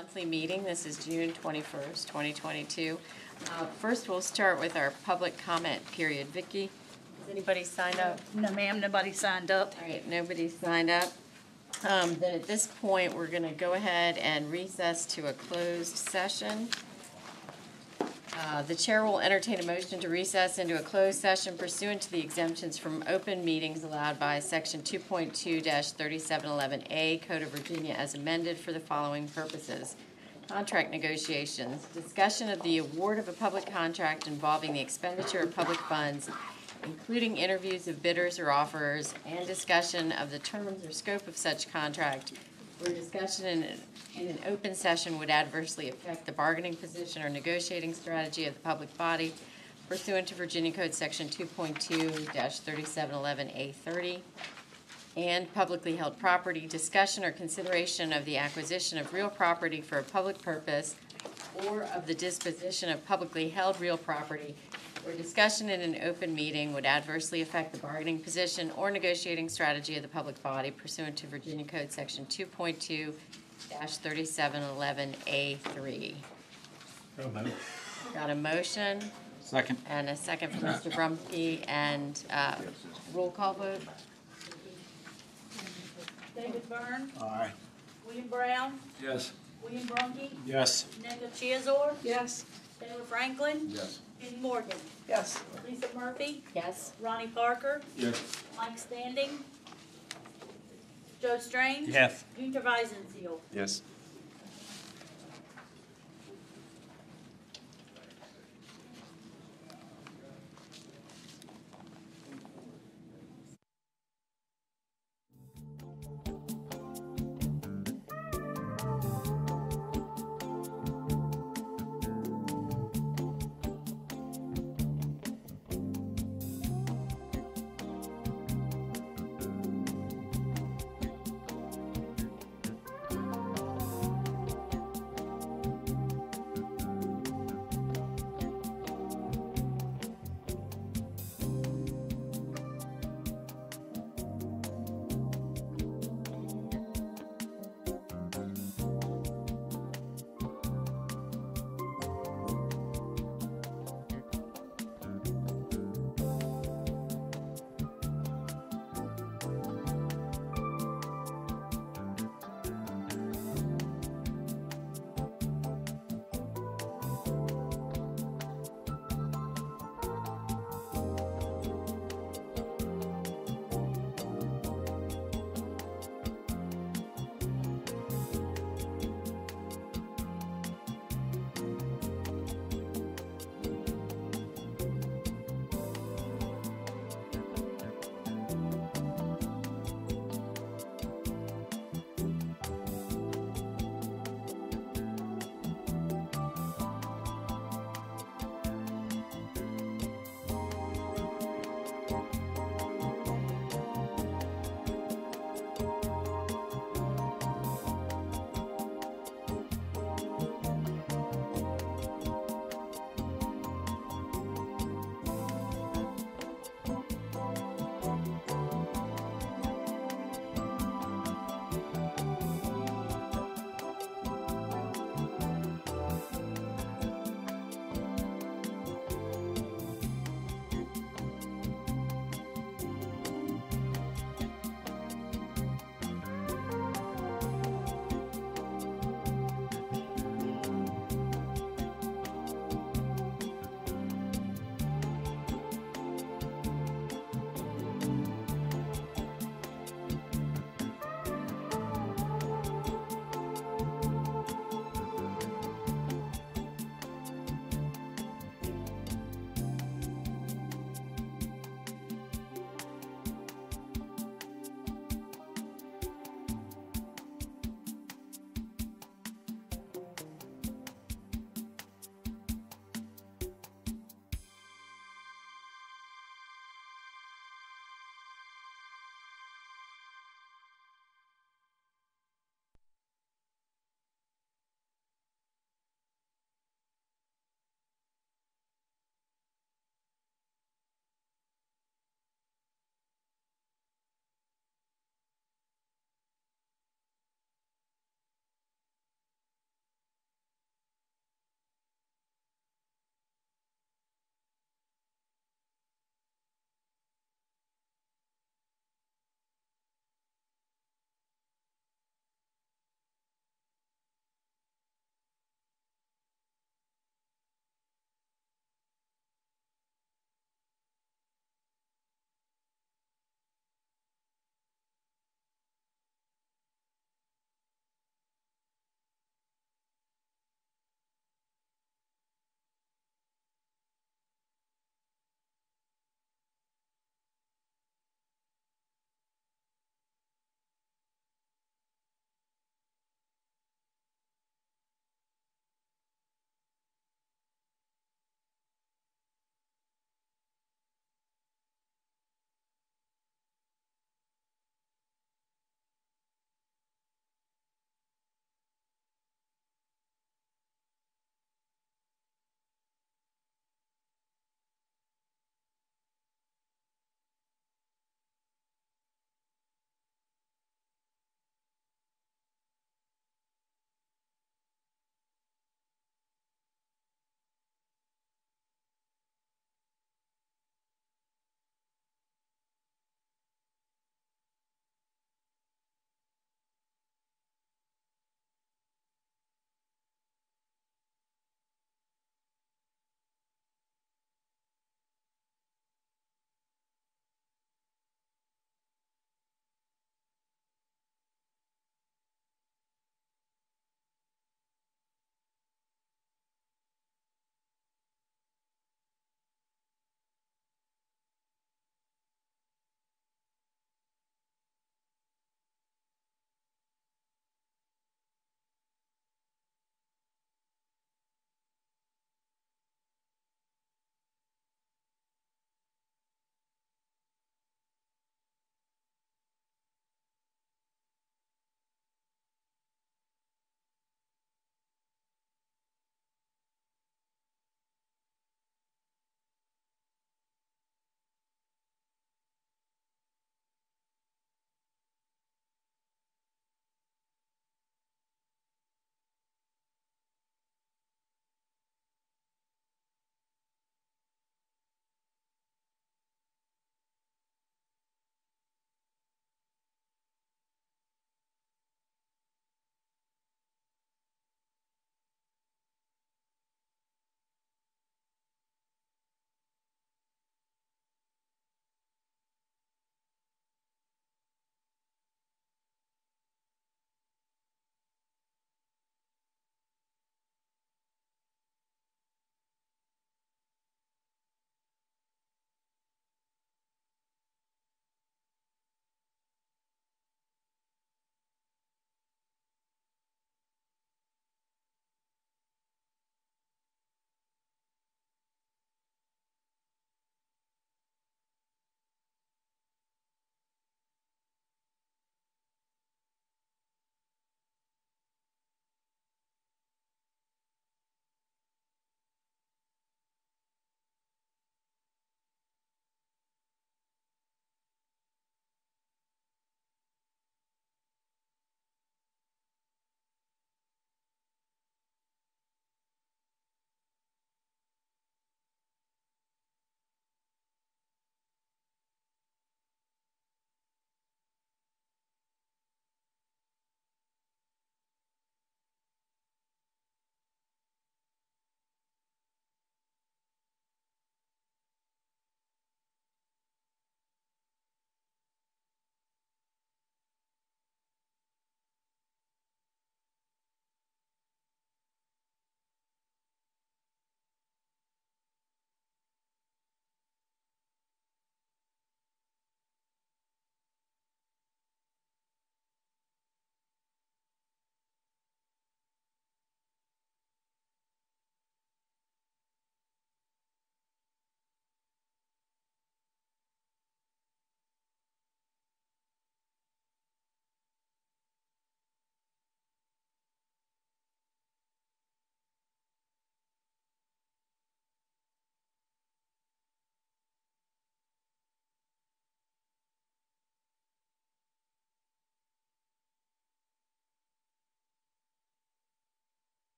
monthly meeting. This is June 21st, 2022. First, we'll start with our public comment period. Vicki, has anybody signed up? No, ma'am, nobody signed up. All right, nobody signed up. Then at this point, we're going to go ahead and recess to a closed session. The chair will entertain a motion to recess into a closed session pursuant to the exemptions from open meetings allowed by Section 2.2-3711A Code of Virginia as amended for the following purposes. Contract negotiations, discussion of the award of a public contract involving the expenditure of public funds, including interviews of bidders or offerers, and discussion of the terms or scope of such contract, where discussion in an open session would adversely affect the bargaining position or negotiating strategy of the public body pursuant to Virginia Code Section 2.2-3711A30, and publicly held property, discussion or consideration of the acquisition of real property for a public purpose or of the disposition of publicly held real property, where discussion in an open meeting would adversely affect the bargaining position or negotiating strategy of the public body pursuant to Virginia Code Section 2.2-3711A3. Got a motion? Second. And a second from Mr. Brumke, and roll call vote. David Byrne, Aye. William Brown, Yes. William Brunke, Yes. Nega Chiazor, Yes. Taylor Franklin, Yes. Kenny Morgan, Yes. Lisa Murphy, Yes. Ronnie Parker, Yes. Mike Standing, Joe Strange, Yes. Günter Weisenziel. Yes.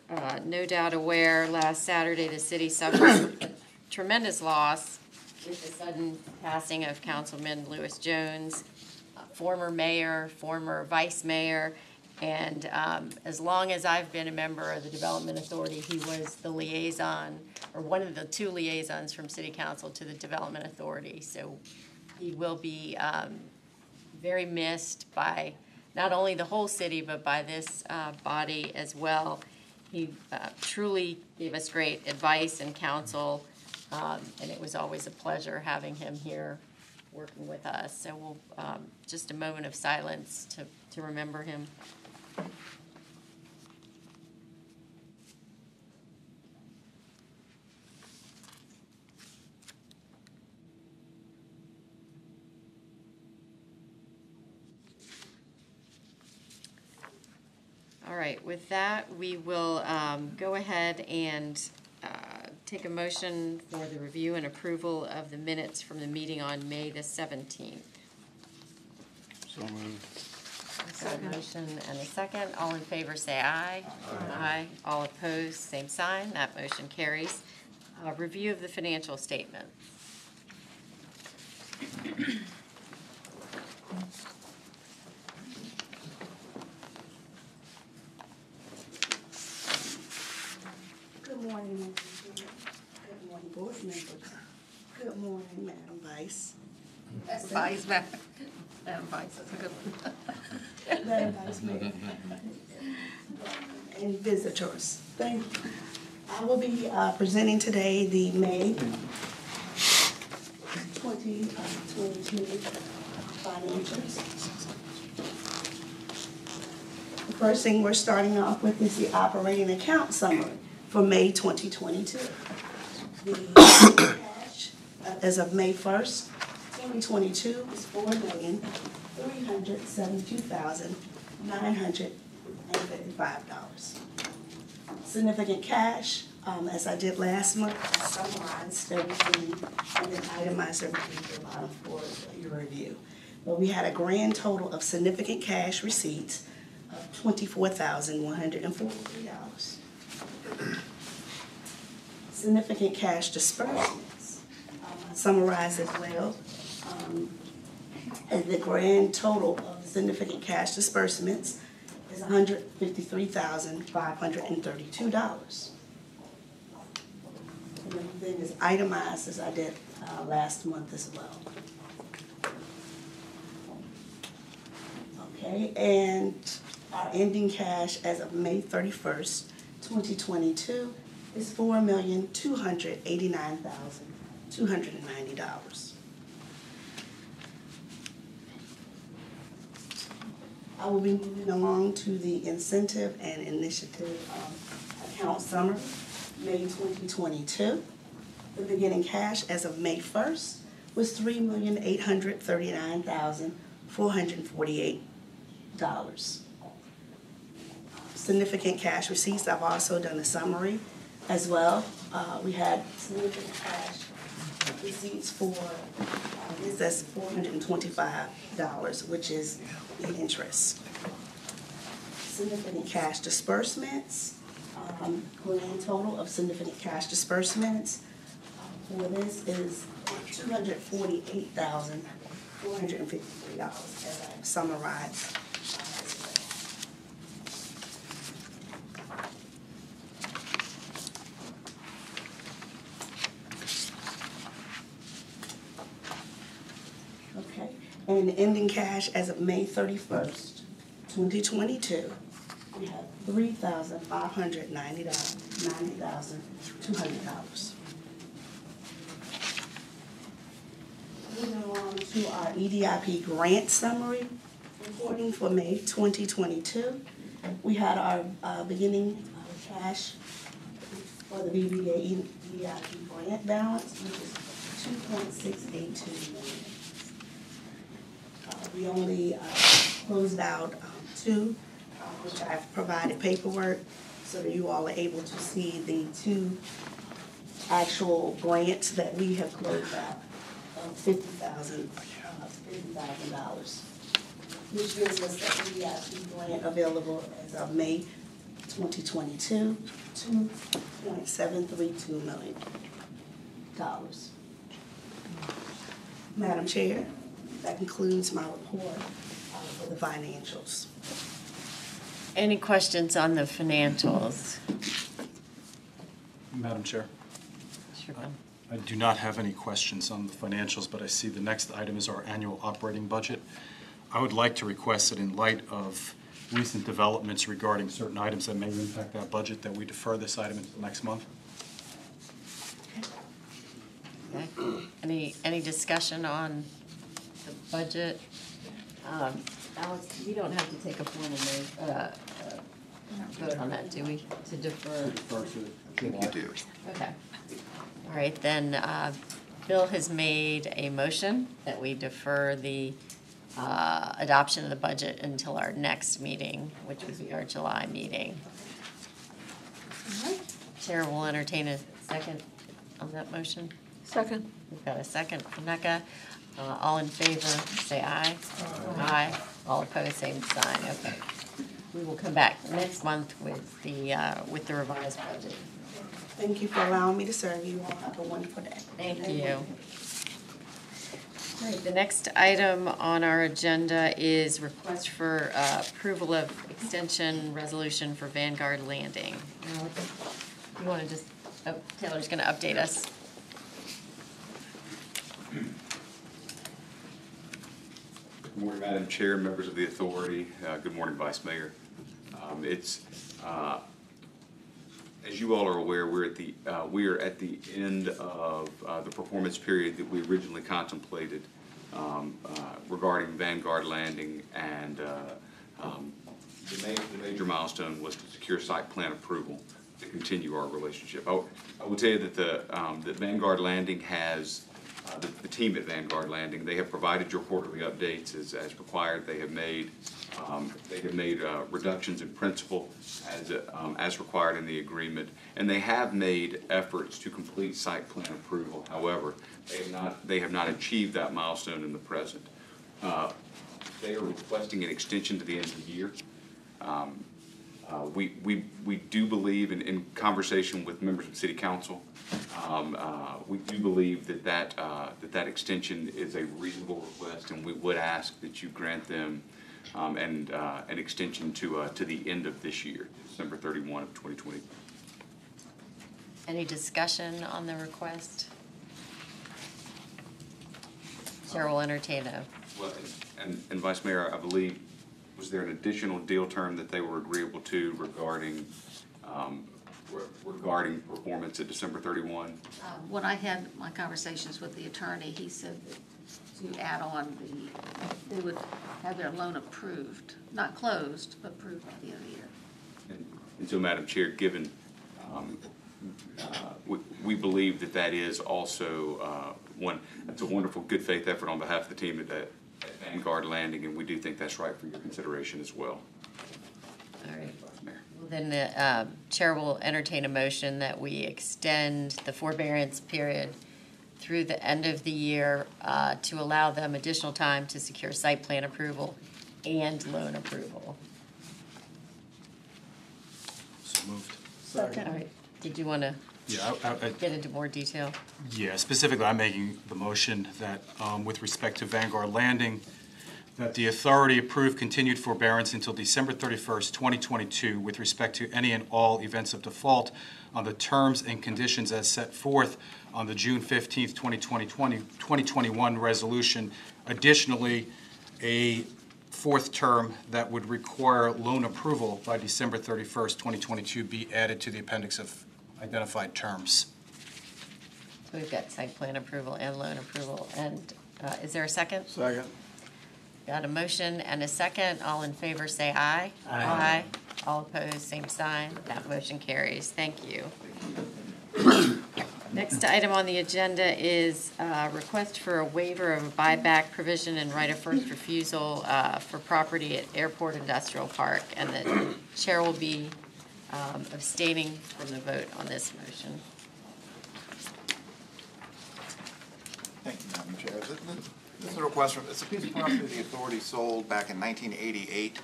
are no doubt aware, last Saturday, the city suffered a tremendous loss with the sudden passing of Councilman Lewis Jones, former mayor, former vice mayor, and as long as I've been a member of the Development Authority, he was the liaison, or one of the two liaisons from City Council to the Development Authority. So he will be very missed by not only the whole city, but by this body as well. He truly gave us great advice and counsel, and it was always a pleasure having him here working with us. So we'll, just a moment of silence to remember him. All right, with that, we will go ahead and take a motion for the review and approval of the minutes from the meeting on May the 17th. So moved. Got a motion and a second. All in favor say aye. Aye. All opposed, same sign. That motion carries. Review of the financial statement. Good morning, Madam Chair. Good morning, board members. Good morning, Madam Vice. Vice, Madam Vice, that's a good one. Madam Vice Mayor. And visitors. Thank you. I will be presenting today the May 2022 financials. The first thing we're starting off with is the operating account summary for May 2022. The cash as of May 1st, 2022 is $4,372,955. Significant cash, as I did last month, I summarized everything and then itemized everything to the bottom for your review. But we had a grand total of significant cash receipts of $24,143. Significant cash disbursements, summarized as well. And the grand total of significant cash disbursements is $153,532. And everything is itemized as I did last month as well. Okay, and our ending cash as of May 31st, 2022 is $4,289,290. I will be moving along to the incentive and initiative account summary, May 2022. The beginning cash as of May 1st was $3,839,448. Significant cash receipts, I've also done a summary as well. We had significant cash receipts for, that's $425, which is the interest. Significant cash disbursements, grand total of significant cash disbursements for this is $248,453, as I summarized. And ending cash as of May 31st, 2022, we have $90,200. Moving along to our EDIP grant summary reporting for May 2022, we had our beginning cash for the BBA EDIP grant balance, which is $2.682 million. We only closed out two, which I've provided paperwork, so that you all are able to see the two actual grants that we have closed out of $50,000, which gives us the EIP grant available as of May 2022, $2.732 million. Madam Chair, that concludes my report for the financials. Any questions on the financials? Madam Chair, Sure. I do not have any questions on the financials, but I see the next item is our annual operating budget. I would like to request that in light of recent developments regarding certain items that may impact that budget, that we defer this item until next month. Okay. Any discussion on the budget? Alex, we don't have to take a formal vote on that, do we, to defer? You do. Okay. All right, then, Bill has made a motion that we defer the adoption of the budget until our next meeting, which would be our July meeting. Chair will entertain a second on that motion. Second. We've got a second from Becca. All in favor, say aye. Aye. All opposed, same sign. Okay. We will come back next month with the revised budget. Thank you for allowing me to serve you. All have a wonderful day. Thank you. All right, the next item on our agenda is request for approval of extension resolution for Vanguard Landing. You want to just, Taylor's going to update us. Good morning, Madam Chair, members of the authority. Good morning, Vice Mayor. As you all are aware, we are at the end of the performance period that we originally contemplated regarding Vanguard Landing, and the major milestone was to secure site plan approval to continue our relationship. I will tell you that that Vanguard Landing has. The team at Vanguard Landing, they have provided your quarterly updates as required. They have made reductions in principal as required in the agreement, and they have made efforts to complete site plan approval. However, they have not achieved that milestone in the present. They are requesting an extension to the end of the year. We do believe, in conversation with members of City Council, we do believe that extension is a reasonable request, and we would ask that you grant them an extension to the end of this year, December 31 of 2020. Any discussion on the request? Chair will entertain a. Well, and Vice Mayor, I believe, was there an additional deal term that they were agreeable to regarding performance at December 31? When I had my conversations with the attorney, he said that to add on they would have their loan approved, not closed, but approved by the end of the year. And so, Madam Chair, given we believe that is also that's a wonderful good faith effort on behalf of the team at Vanguard Landing, and we do think that's right for your consideration as well. All right. Well, then the chair will entertain a motion that we extend the forbearance period through the end of the year to allow them additional time to secure site plan approval and loan approval. So moved. Second. All right. Did you want to get into more detail? Yeah, specifically, I'm making the motion that with respect to Vanguard Landing, that the authority approve continued forbearance until December 31st, 2022, with respect to any and all events of default on the terms and conditions as set forth on the June 15th, 2021 resolution. Additionally, a fourth term that would require loan approval by December 31st, 2022 be added to the appendix of identified terms. So we've got site plan approval and loan approval. And is there a second? Second. Got a motion and a second. All in favor say aye. Aye. All opposed, same sign. That motion carries. Thank you. Next item on the agenda is request for a waiver of a buyback provision and right of first refusal for property at Airport Industrial Park. And the chair will be abstaining from the vote on this motion. Thank you, Madam Chair. This is a request from, it's a piece of property the authority sold back in 1988.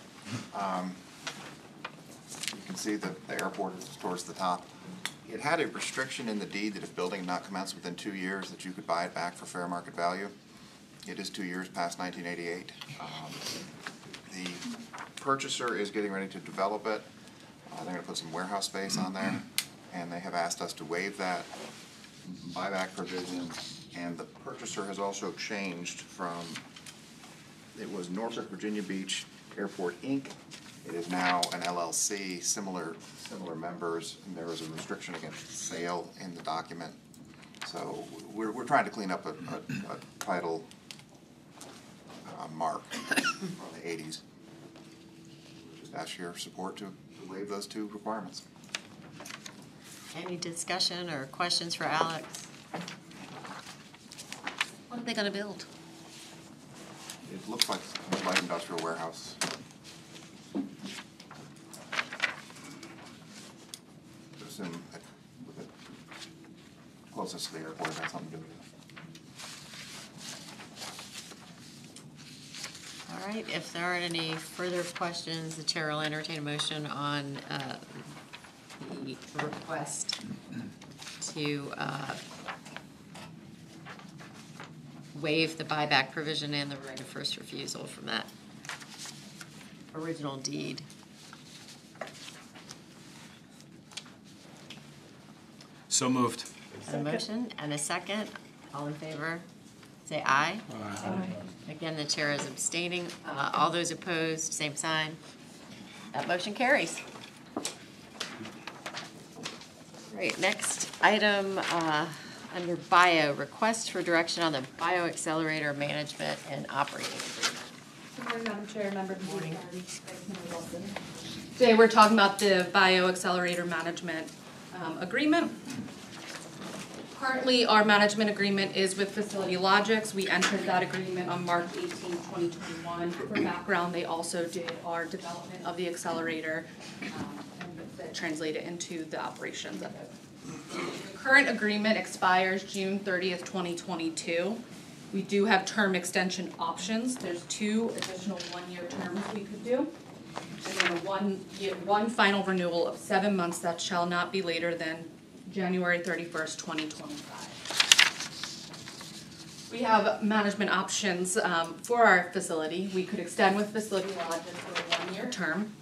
can see the airport is towards the top. It had a restriction in the deed that if building not commenced within 2 years, that you could buy it back for fair market value. It is 2 years past 1988. The purchaser is getting ready to develop it. They're gonna put some warehouse space on there, and they have asked us to waive that buyback provision. And the purchaser has also changed from, it was Norfolk Virginia Beach Airport, Inc. It is now an LLC, similar members, and there is a restriction against sale in the document. So we're trying to clean up a title mark from the 80s. Just ask your support to waive those two requirements. Any discussion or questions for Alex? What are they gonna build? It looks like a light industrial warehouse. I assume that with it closest to the airport, it has something to do with it. All right, if there aren't any further questions, the chair will entertain a motion on the request to waive the buyback provision and the right of first refusal from that original deed. So moved. A motion and a second. All in favor, say aye. Aye. Again, the chair is abstaining. All those opposed, same sign. That motion carries. Great, next item under bio, request for direction on the bio accelerator management and operating agreement. Good morning, Madam Chair, members of the board. Today, we're talking about the Bio Accelerator Management Agreement. Currently, our management agreement is with Facility Logics. We entered that agreement on March 18, 2021. For background, they also did our development of the accelerator and that translated into the operations of it. The current agreement expires June 30th, 2022. We do have term extension options. There's 2 additional 1-year terms we could do. And then one final renewal of 7 months that shall not be later than January 31st, 2025. We have management options for our facility. We could extend with Facility Logics for a 1-year term,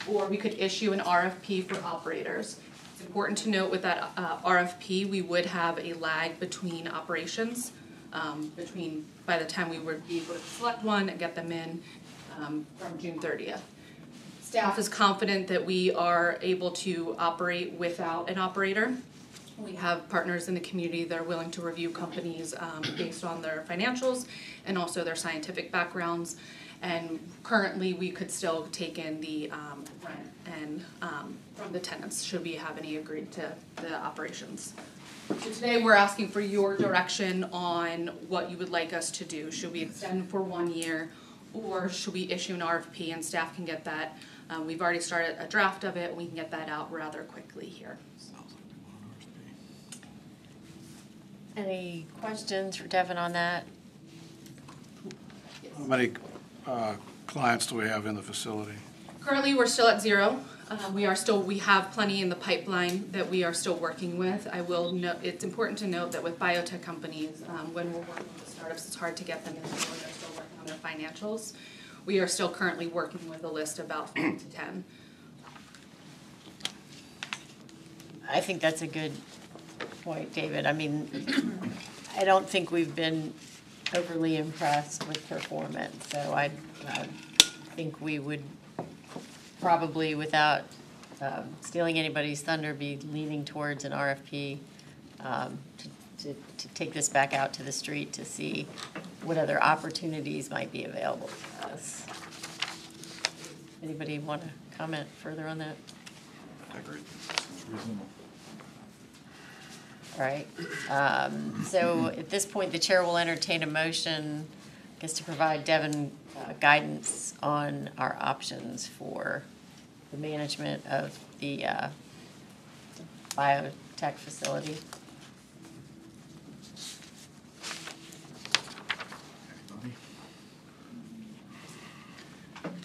or we could issue an RFP for operators. It's important to note with that RFP, we would have a lag between operations, by the time we would be able to select one and get them in from June 30th. Staff is confident that we are able to operate without an operator. We have partners in the community that are willing to review companies based on their financials and also their scientific backgrounds. And currently, we could still take in the rent and from the tenants should we have any agreed to the operations. So today, we're asking for your direction on what you would like us to do. Should we extend for 1 year, or should we issue an RFP and staff can get that? We've already started a draft of it. We can get that out rather quickly here. Any questions for Devin on that? How many clients do we have in the facility? Currently, we're still at 0. We have plenty in the pipeline that we are still working with. I will note, it's important to note that with biotech companies, when we're working with startups, it's hard to get them in when they're still working on their financials. We are still currently working with a list of about 5 to 10. I think that's a good point, David. I mean, I don't think we've been overly impressed with performance, so I think we would probably, without stealing anybody's thunder, be leaning towards an RFP to take this back out to the street to see what other opportunities might be available to us. Anybody want to comment further on that? I agree. All right, so at this point, the chair will entertain a motion, I guess, to provide Devin guidance on our options for the management of the biotech facility.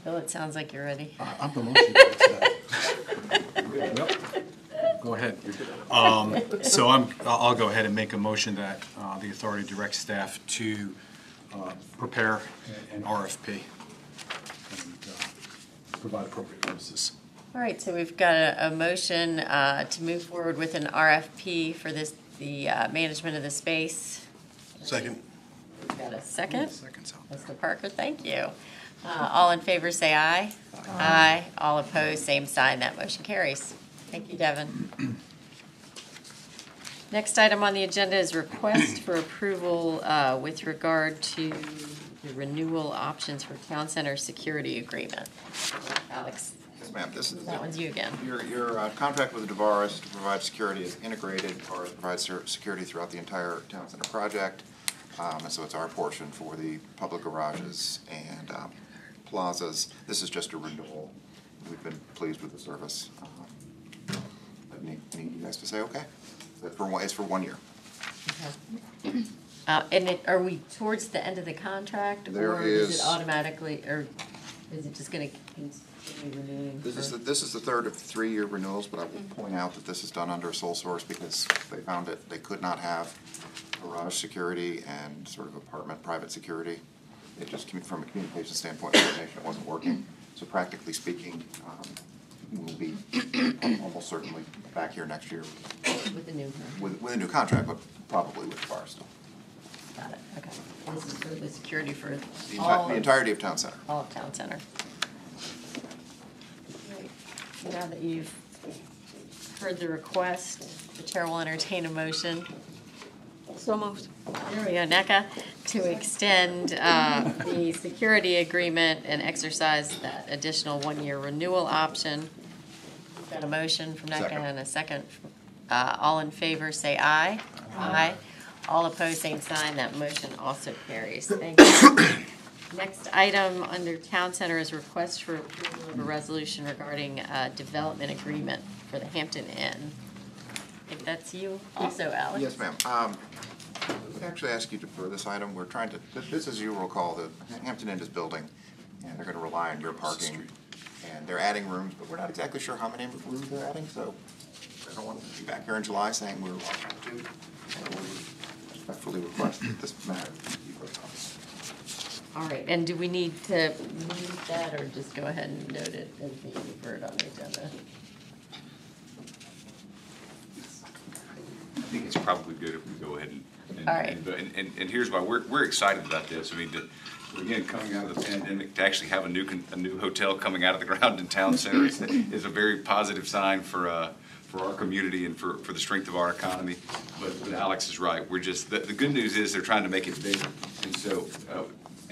Bill, it sounds like you're ready. I'm the motion. Go ahead. So I'll go ahead and make a motion that the authority directs staff to prepare an RFP and provide appropriate notices. All right, so we've got a motion to move forward with an RFP for the management of the space. Second. We've got a second. Seconds out. Mr. Parker, thank you. All in favor, say aye. Aye. All opposed, same sign. That motion carries. Thank you, Devin. Next item on the agenda is request for approval with regard to the renewal options for town center security agreement. Alex, Yes, ma'am, this is. that one's you again. Your contract with DeVaris to provide security is integrated, or provides security throughout the entire town center project. And so it's our portion for the public garages and plazas. This is just a renewal. We've been pleased with the service. I need you guys to say, okay. It's for 1 year. And are we towards the end of the contract? There or is is- it automatically, or is it just going to continue renewing? This is the third of 3-year renewals, but I will point out that this is done under a sole source because they found it, they could not have garage security and sort of apartment private security. It just, from a communication standpoint, coordination, it wasn't working. So practically speaking, we'll be almost certainly back here next year With the new, with a new contract, but probably with the bar still. got it, okay. This is for the security for The entirety of town center. all of town center. Great. Now that you've heard the request, the chair will entertain a motion. So moved. There we go, NECA, to extend the security agreement and exercise that additional 1-year renewal option. We've got a motion from NECA Second. and a second. All in favor, say aye. Aye. All opposed, same sign. That motion also carries. Thank you. Next item under Town Center is request for approval of a resolution regarding development agreement for the Hampton Inn. I think that's you also, Alex? Yes, ma'am. We've actually asked you to defer this item. We're trying to, this, as you recall, the Hampton Inn is building, and they're gonna rely on your parking. And they're adding rooms, but we're not exactly sure how many rooms they're adding, so I don't want to be back here in July saying we're to. Respectfully request that this matter be put on. All right, and do we need to move that or just go ahead and note it as being deferred on the agenda? I think it's probably good if we go ahead and All right. and here's why we're excited about this. I mean, again, coming out of the pandemic, to actually have a new hotel coming out of the ground in town center is a very positive sign for our community and for the strength of our economy. But Alex is right. We're just the good news is they're trying to make it bigger, and so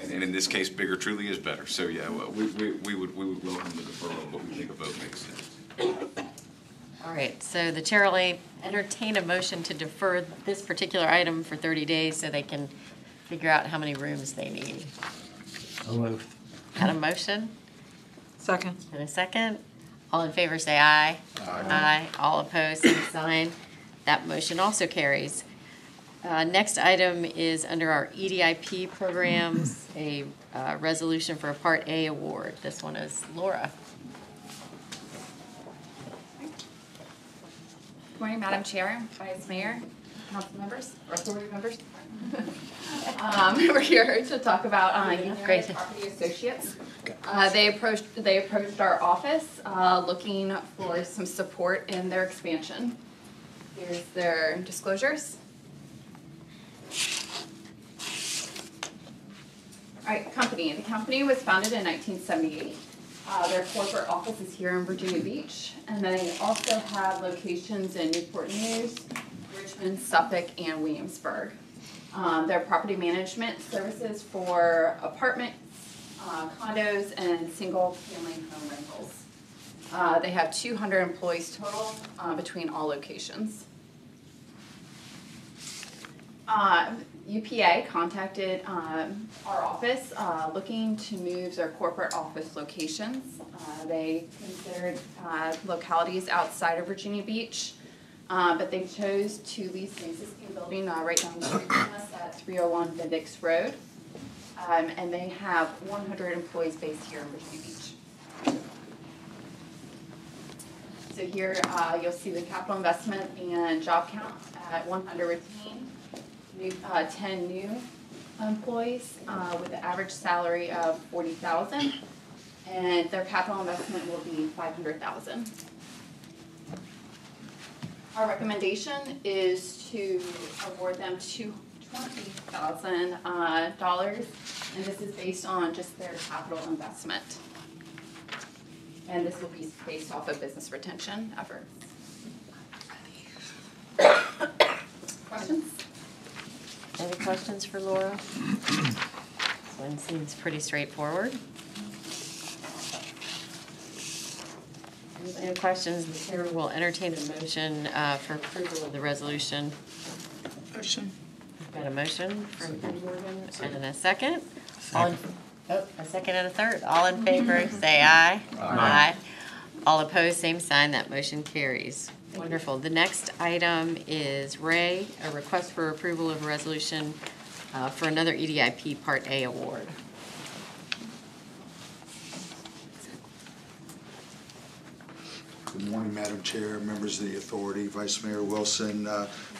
and in this case, bigger truly is better. So yeah, we would welcome the deferral, but we think a vote makes sense. All right, so the chair will entertain a motion to defer this particular item for 30 days so they can figure out how many rooms they need. So moved. Got a motion Second. and a second? All in favor, say aye. Aye. All opposed, same sign. That motion also carries. Next item is under our EDIP programs, a resolution for a Part A award. This one is Laura. Good morning, Madam Chair, Vice Mayor, council members, or authority members. We're here to talk about Great. Property Associates. They approached our office looking for some support in their expansion. Here's their disclosures. All right, company. The company was founded in 1978. Their corporate office is here in Virginia Beach, and they also have locations in Newport News, Richmond, Suffolk, and Williamsburg. Their property management services for apartments, condos, and single-family home rentals. They have 200 employees total between all locations. UPA contacted our office looking to move their corporate office locations. They considered localities outside of Virginia Beach, but they chose to lease an existing building right down the street from us at 301 Bendix Road. And they have 100 employees based here in Virginia Beach. So here, you'll see the capital investment and job count at 100 retained, 10 new employees with an average salary of $40,000, and their capital investment will be $500,000. Our recommendation is to award them $20,000, and this is based on just their capital investment. And this will be based off of business retention efforts. Questions? Any questions for Laura? This one seems pretty straightforward. Any questions? The chair will entertain a motion for approval of the resolution. Motion. We've got a motion from Penny Morgan and a second. A second and a third. All in favor, say aye. Aye. All opposed, same sign. That motion carries. Wonderful. The next item is Ray, a request for approval of a resolution for another EDIP Part A award. Good morning, Madam Chair, members of the authority, Vice Mayor Wilson.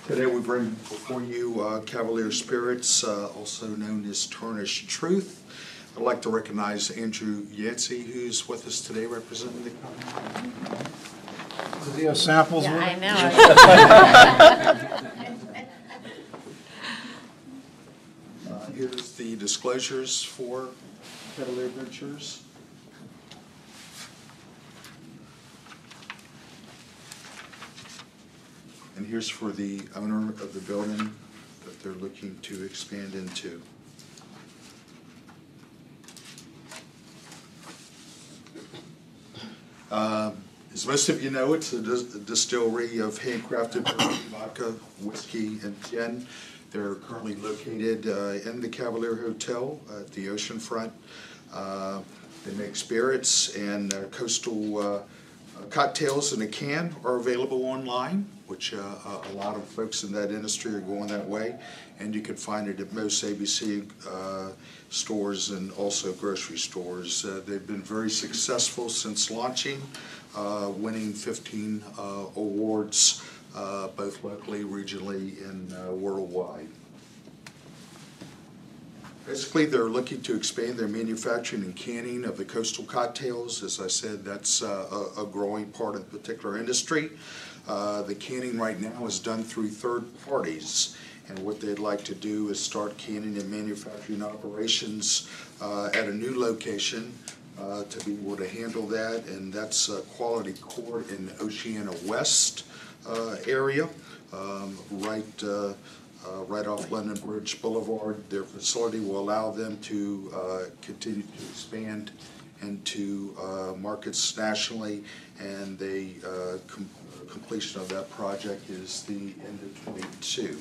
Today we bring before you Cavalier Spirits, also known as Tarnished Truth. I'd like to recognize Andrew Yancey, who's with us today representing the company. Does he have samples? Yeah, with I him? know. Here's the disclosures for Cavalier Ventures. And here's for the owner of the building that they're looking to expand into. As most of you know, it's a distillery of handcrafted vodka, whiskey, and gin. They're currently located in the Cavalier Hotel at the oceanfront. They make spirits, and coastal cocktails in a can are available online, which a lot of folks in that industry are going that way. And you can find it at most ABC stores and also grocery stores. They've been very successful since launching, winning 15 awards, both locally, regionally, and worldwide. Basically, they're looking to expand their manufacturing and canning of the coastal cocktails. As I said, that's a growing part of the particular industry. The canning right now is done through third parties, and what they'd like to do is start canning and manufacturing operations at a new location to be able to handle that, and that's Quality Court in the Oceana West area, right off London Bridge Boulevard. Their facility will allow them to continue to expand into markets nationally, and the completion of that project is the end of 22.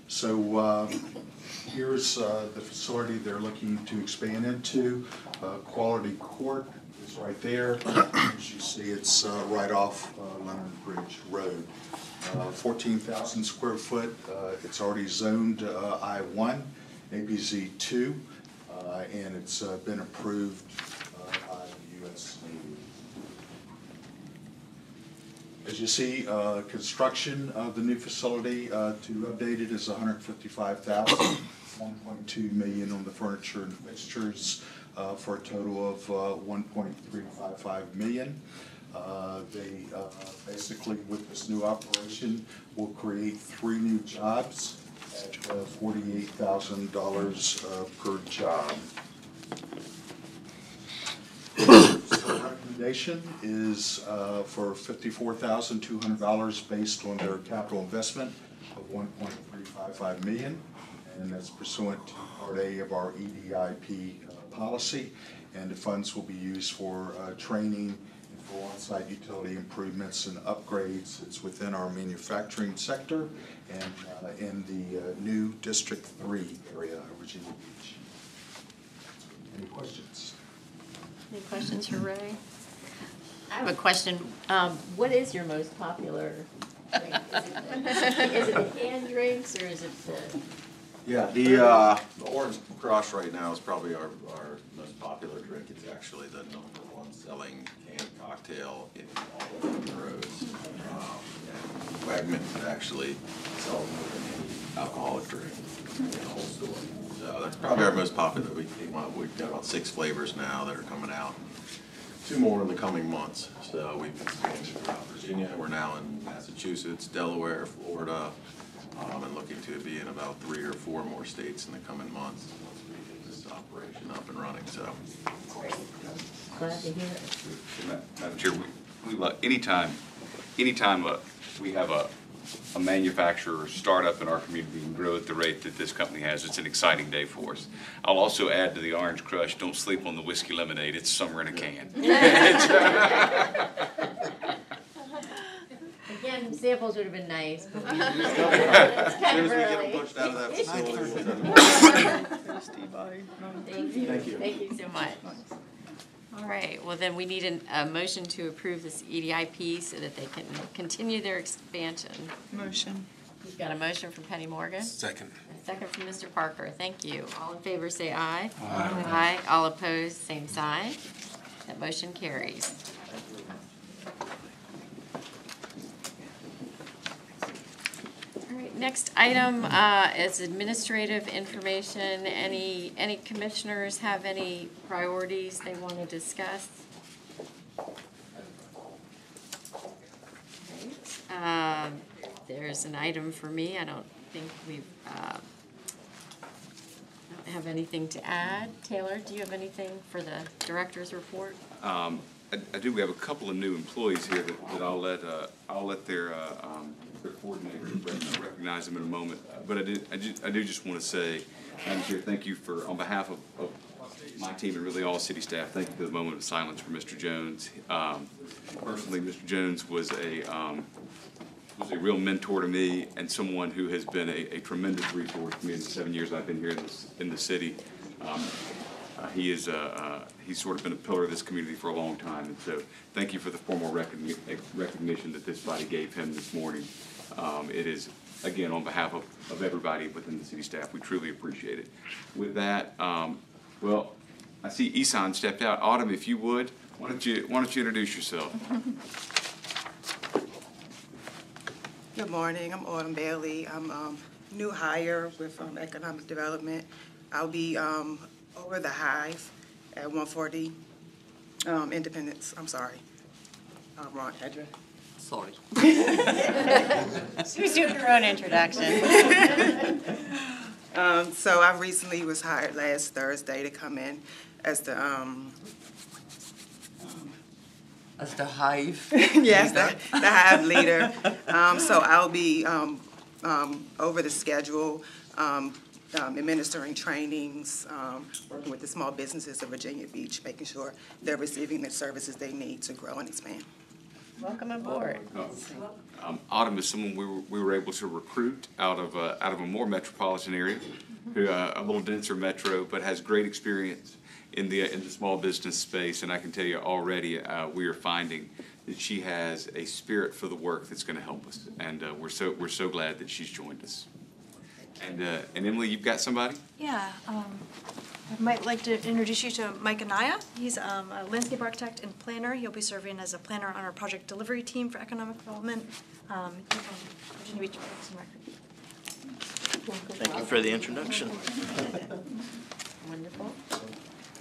So here's the facility they're looking to expand into. Quality Court is right there. As you see, it's right off London Bridge Road. 14,000 square foot. It's already zoned I-1, ABZ2, and it's been approved by the U.S. Navy. As you see, construction of the new facility, to update it, is $155,000, $1.2 million on the furniture and fixtures, for a total of $1.355 million. They basically, with this new operation, will create 3 new jobs at $48,000 per job. So the recommendation is for $54,200 based on their capital investment of $1.355 million, and that's pursuant to Part A of our EDIP policy, and the funds will be used for training and for on-site utility improvements and upgrades. It's within our manufacturing sector and in the new District 3 area of Virginia Beach. Any questions? Any questions for Ray? I have a question. What is your most popular drink? Is it the canned drinks, or is it the... Yeah, the Orange Crush right now is probably our most popular drink. It's actually the #1 selling canned cocktail in all of the roads. Wegmans actually sells more than any alcoholic drink in the whole store. So that's probably our most popular. We've got about 6 flavors now that are coming out. 2 more in the coming months. So we've expanded throughout Virginia. We're now in Massachusetts, Delaware, Florida, and looking to be in about 3 or 4 more states in the coming months once we get this operation up and running. So. Glad to hear it. Madam Chair, we anytime we have a manufacturer start up in our community and grow at the rate that this company has, it's an exciting day for us. I'll also add to the Orange Crush, don't sleep on the whiskey lemonade. It's summer in a can. Again, samples would have been nice, but As soon as we get them pushed out of that facility, we'll send them. Thank you. Thank you so much. All right, well then we need a motion to approve this EDIP so that they can continue their expansion. Motion. We've got a motion from Penny Morgan. Second. A second from Mr. Parker. Thank you. All in favor say aye. Aye. Aye. All opposed, same sign. That motion carries. All right, next item is administrative information. Any commissioners have any priorities they want to discuss? Right. There's an item for me. I don't think we've don't have anything to add. Taylor, do you have anything for the director's report? I do. We have a couple of new employees here that I'll let their coordinator recognize them in a moment. But I do just want to say, Madam Chair, thank you for, on behalf of my team and really all city staff, thank you for the moment of silence for Mr. Jones. Personally, Mr. Jones was a real mentor to me and someone who has been a tremendous resource to me in the 7 years I've been here in the city. He's sort of been a pillar of this community for a long time, and so thank you for the formal recognition that this body gave him this morning. It is, again, on behalf of everybody within the city staff, we truly appreciate it. With that, well, I see Isan stepped out. Autumn, if you would, why don't you introduce yourself? Good morning, I'm Autumn Bailey. I'm new hire with Economic Development. I'll be over the Hive at 140 Independence. I'm sorry, wrong address. Sorry. She was doing her own introduction. So I recently was hired last Thursday to come in as the Hive. yes, the Hive leader. So I'll be over the schedule, administering trainings, working with the small businesses of Virginia Beach, making sure they're receiving the services they need to grow and expand. Welcome aboard. Autumn is someone we were able to recruit out of a more metropolitan area, a little denser metro, but has great experience in the small business space. And I can tell you already, we are finding that she has a spirit for the work that's going to help us, and we're so glad that she's joined us. And Emily, you've got somebody? Yeah, I might like to introduce you to Mike Anaya. He's a landscape architect and planner. He'll be serving as a planner on our project delivery team for economic development. He's on Virginia Beach Parks and Rec. Thank you for the introduction. Wonderful.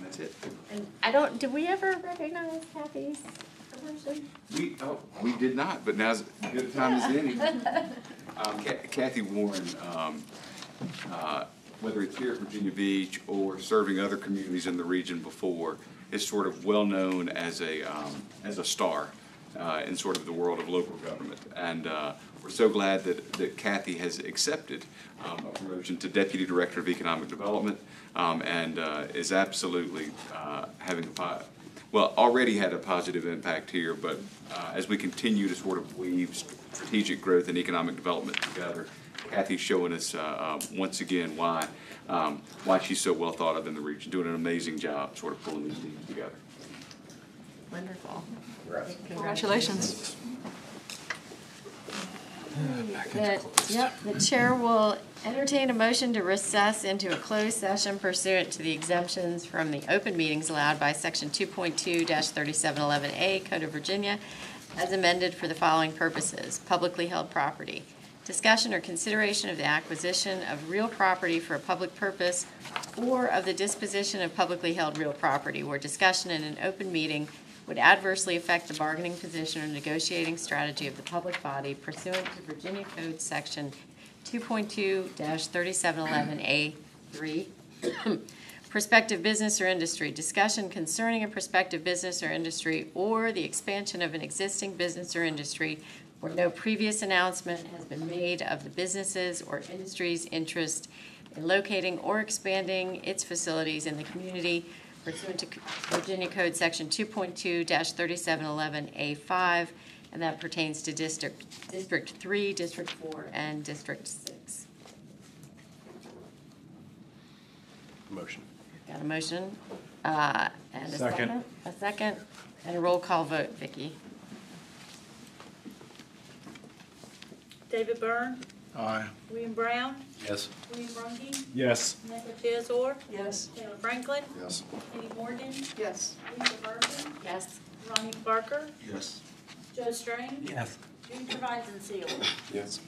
That's it. And did we ever recognize Kathy's person? We did not, but now's as good a time as any. Kathy Warren, whether it's here at Virginia Beach or serving other communities in the region before, is sort of well known as a star in sort of the world of local government. And we're so glad that Kathy has accepted a promotion to Deputy Director of Economic Development, and is absolutely having already had a positive impact here, but as we continue to sort of weave strategic growth and economic development together, Kathy's showing us once again why she's so well thought of in the region, doing an amazing job sort of pulling these teams together. Wonderful. Congratulations. The chair will entertain a motion to recess into a closed session pursuant to the exemptions from the open meetings allowed by Section 2.2-3711A Code of Virginia as amended for the following purposes: publicly held property, discussion or consideration of the acquisition of real property for a public purpose or of the disposition of publicly held real property where discussion in an open meeting would adversely affect the bargaining position or negotiating strategy of the public body pursuant to Virginia Code Section 2.2-3711A3. Prospective business or industry, discussion concerning a prospective business or industry or the expansion of an existing business or industry where no previous announcement has been made of the businesses or industry's interest in locating or expanding its facilities in the community pursuant to Virginia Code Section 2.2-3711A5, and that pertains to District 3, District 4, and District 6. Motion. Got a motion? And a second? A second, and a roll call vote, Vicki. David Byrne, Aye. William Brown, Yes. William Rungy, Yes. Nicola Chazor, Yes. Taylor Franklin, Yes. Kenny Morgan, Yes. Lisa Murphy, Yes. Ronnie Barker, Yes. Joe Strain, Yes. Juniper Visenseal. Yes.